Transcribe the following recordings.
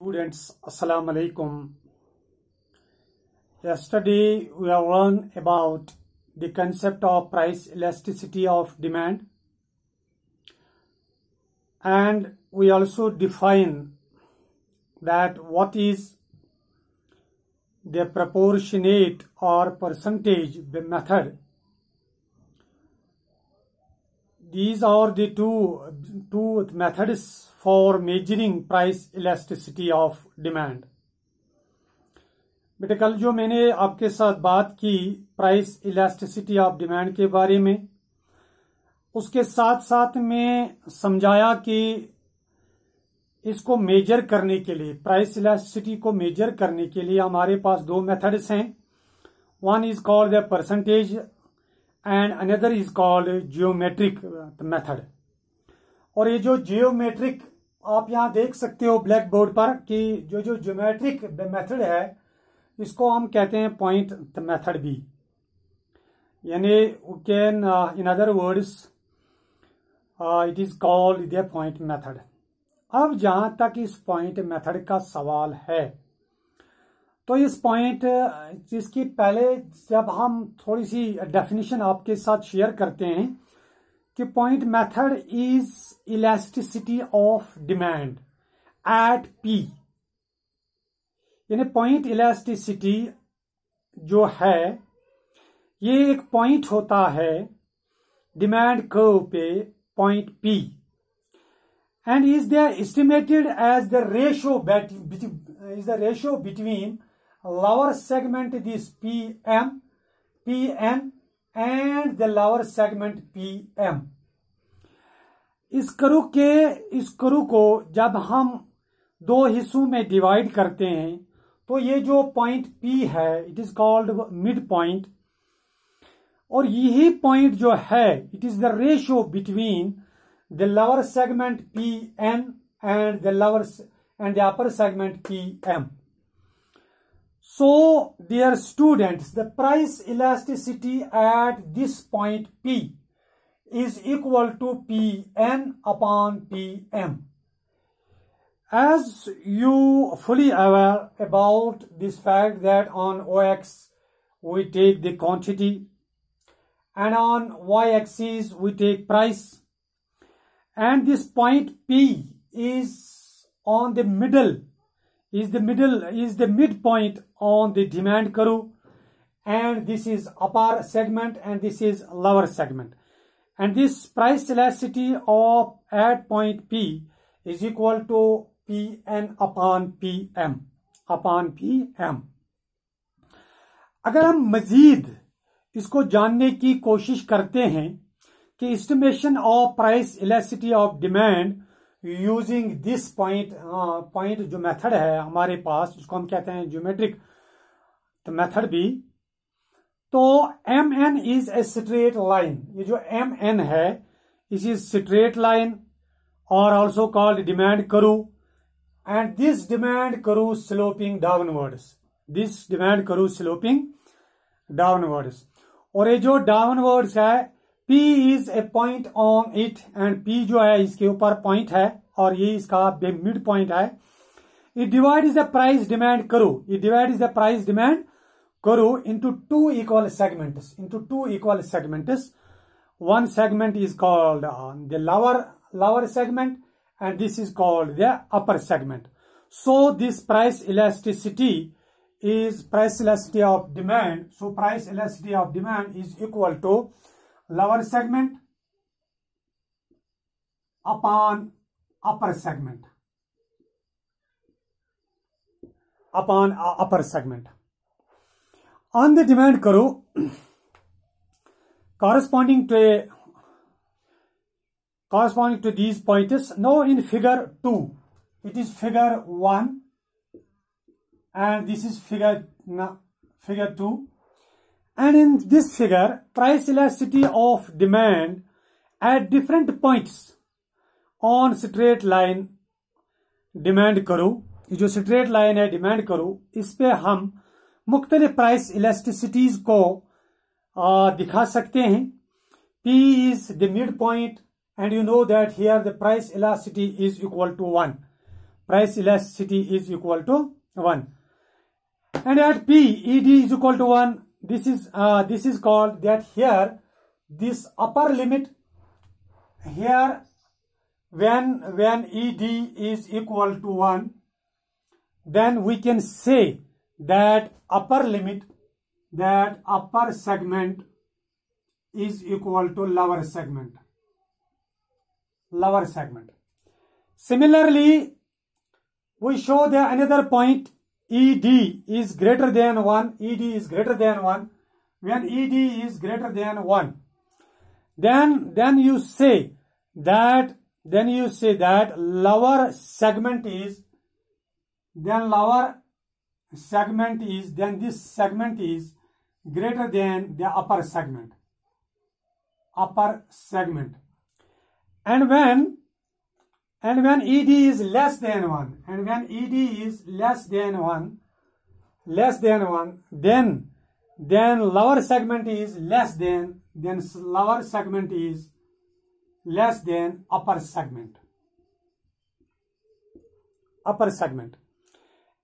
Students, Assalamu alaikum. Yesterday we have learned about the concept of price elasticity of demand, and we also define that what is the proportionate or percentage method. These are the two methods for measuring price elasticity of demand. बेटे कल जो मैंने आपके साथ बात की price elasticity of demand के बारे में, उसके साथ साथ में समझाया कि इसको मेजर करने के लिए, प्राइस इलास्टिसिटी को मेजर करने के लिए हमारे पास दो मेथड्स हैं. One is called the percentage and another is called geometric method. और ये जो जियोमेट्रिक आप यहां देख सकते हो ब्लैक बोर्ड पर कि जो जियोमेट्रिक मेथड है इसको हम कहते हैं पॉइंट मेथड भी, यानी can in other words it is called the point method. अब जहां तक इस पॉइंट मेथड का सवाल है तो इस पॉइंट जिसकी पहले जब हम थोड़ी सी डेफिनेशन आपके साथ शेयर करते हैं कि point method is elasticity of demand at P, यानी पॉइंट इलास्टिसिटी जो है ये एक पॉइंट होता है डिमांड कर्व पे, point P, and is the estimated as the ratio between lower segment this Pn and the lower segment Pm. इस curve को जब हम दो हिस्सों में डिवाइड करते हैं तो ये जो पॉइंट P है it is called mid point, और यही पॉइंट जो है it is the ratio between the lower segment Pn and the upper segment Pm. So, dear students, the price elasticity at this point P is equal to Pn upon Pm. As you fully aware about this fact that on OX we take the quantity and on Y-axis we take price, and this point P is on the middle, is the midpoint on the demand curve, and this is upper segment and this is lower segment, and this price elasticity of at point P is equal to Pn upon Pm. अगर हम मजीद इसको जानने की कोशिश करते हैं कि estimation of price elasticity of demand using this point जो मेथड है हमारे पास, जिसको हम कहते हैं ज्योमेट्रिक मेथड भी, तो mn is a straight line. ये जो mn है इस इज स्ट्रेट लाइन और also called demand curve, and this demand curve sloping downwards. और ये जो डाउनवर्ड्स है P is a point on it, and P जो है इसके ऊपर पॉइंट है और ये इसका मिड पॉइंट है. It divides the price demand curve into two equal segments. One segment is called the lower segment, and this is called the upper segment. So this price elasticity of demand. So price elasticity of demand is equal to lower segment upon upper segment. On the demand curve corresponding to these points. Now in figure 2, it is figure 1 and this is figure 2, and in this figure price elasticity of demand at different points on straight line demand curve. ये जो straight line है demand curve, इस पे हम मुख्तलिफ price इलास्टिसिटीज को दिखा सकते हैं. P is the midpoint, and you know that here the price elasticity is equal to 1. price elasticity is equal to 1. And at P, ED is equal to 1. This is called that here, this upper limit here, when ED is equal to 1, then we can say that upper limit, that upper segment is equal to lower segment. Lower segment. Similarly, we show that another point, ED is greater than 1. ED is greater than 1. When ED is greater than 1, then you say that lower segment is, then this segment is greater than the upper segment. And when ED is less than 1, and when ED is less than 1, then lower segment is less than, lower segment is less than upper segment.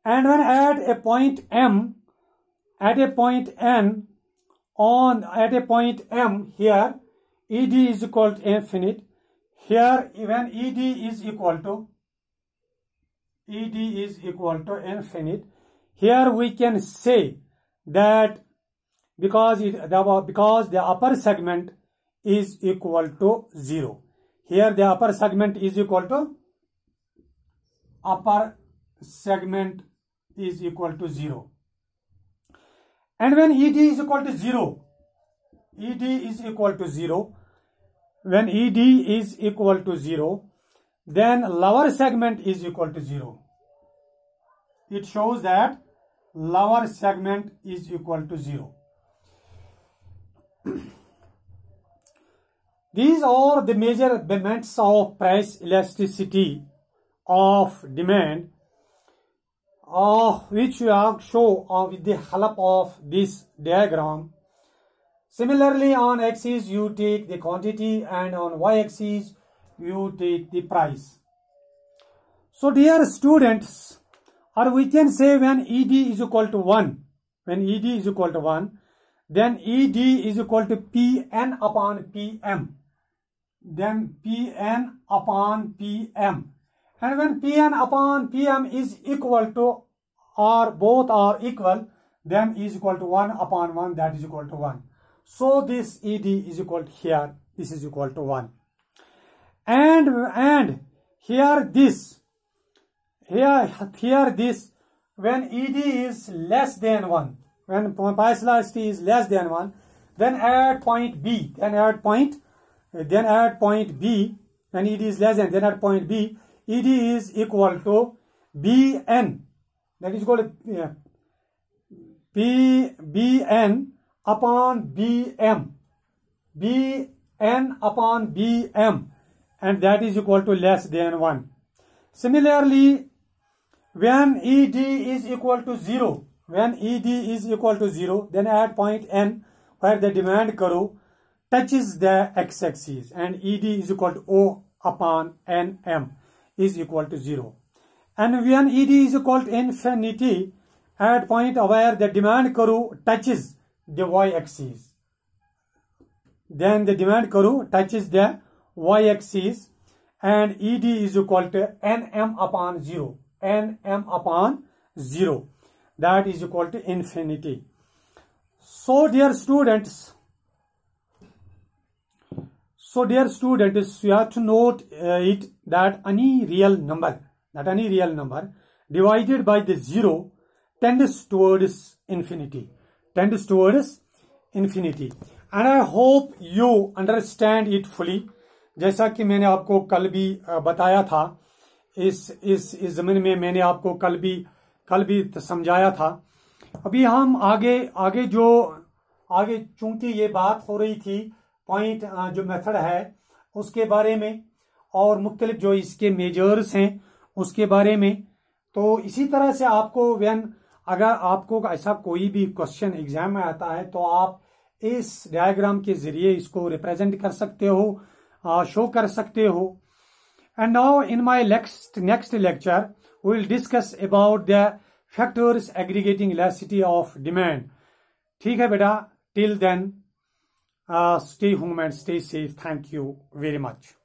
And when at a point M, at a point N, at a point M here, ED is equal to infinite. Here, when ED is equal to infinite, here we can say that because the upper segment is equal to 0. Here the upper segment is equal to 0. And when ED is equal to 0, when ED is equal to 0, then lower segment is equal to 0. It shows that lower segment is equal to 0. These are the measurements of price elasticity of demand, which we have shown with the help of this diagram. Similarly, on axis you take the quantity, and on y-axis you take the price. So dear students, or we can say when ED is equal to 1, then ED is equal to Pn upon Pm. Then Pn upon Pm. And when Pn upon Pm is equal to, or both are equal, then is equal to 1 upon 1, that is equal to 1. So this ED is equal to here, this is equal to 1. And here this, when ED is less than 1, when price elasticity is less than 1, then at point B, when ED is less than, then at point B, ED is equal to Bn, that is equal to Bn upon Bm, and that is equal to less than 1. Similarly, when ED is equal to 0, then at point N, where the demand curve touches the x-axis, and ED is equal to O upon Nm is equal to 0. And when ED is equal to infinity, at point where the demand curve touches the y-axis, then the demand curve touches the y-axis, and ED is equal to Nm upon 0, that is equal to infinity. So dear students, you have to note that any real number divided by the 0 tends towards infinity. And I hope you understand it fully. जैसा कि मैंने आपको कल भी बताया था, इस जमीन में मैंने आपको कल भी समझाया था। अभी हम आगे चूंकि ये बात हो रही थी पॉइंट जो मेथड है उसके बारे में, और मुख्तलिफ जो इसके मेजर्स हैं उसके बारे में। तो इसी तरह से आपको अगर आपको ऐसा कोई भी क्वेश्चन एग्जाम में आता है तो आप इस डायग्राम के जरिए इसको रिप्रेजेंट कर सकते हो, शो कर सकते हो। And now in my next lecture we will discuss about the factors aggregating elasticity of demand. ठीक है बेटा, till then stay home and stay safe. Thank you very much.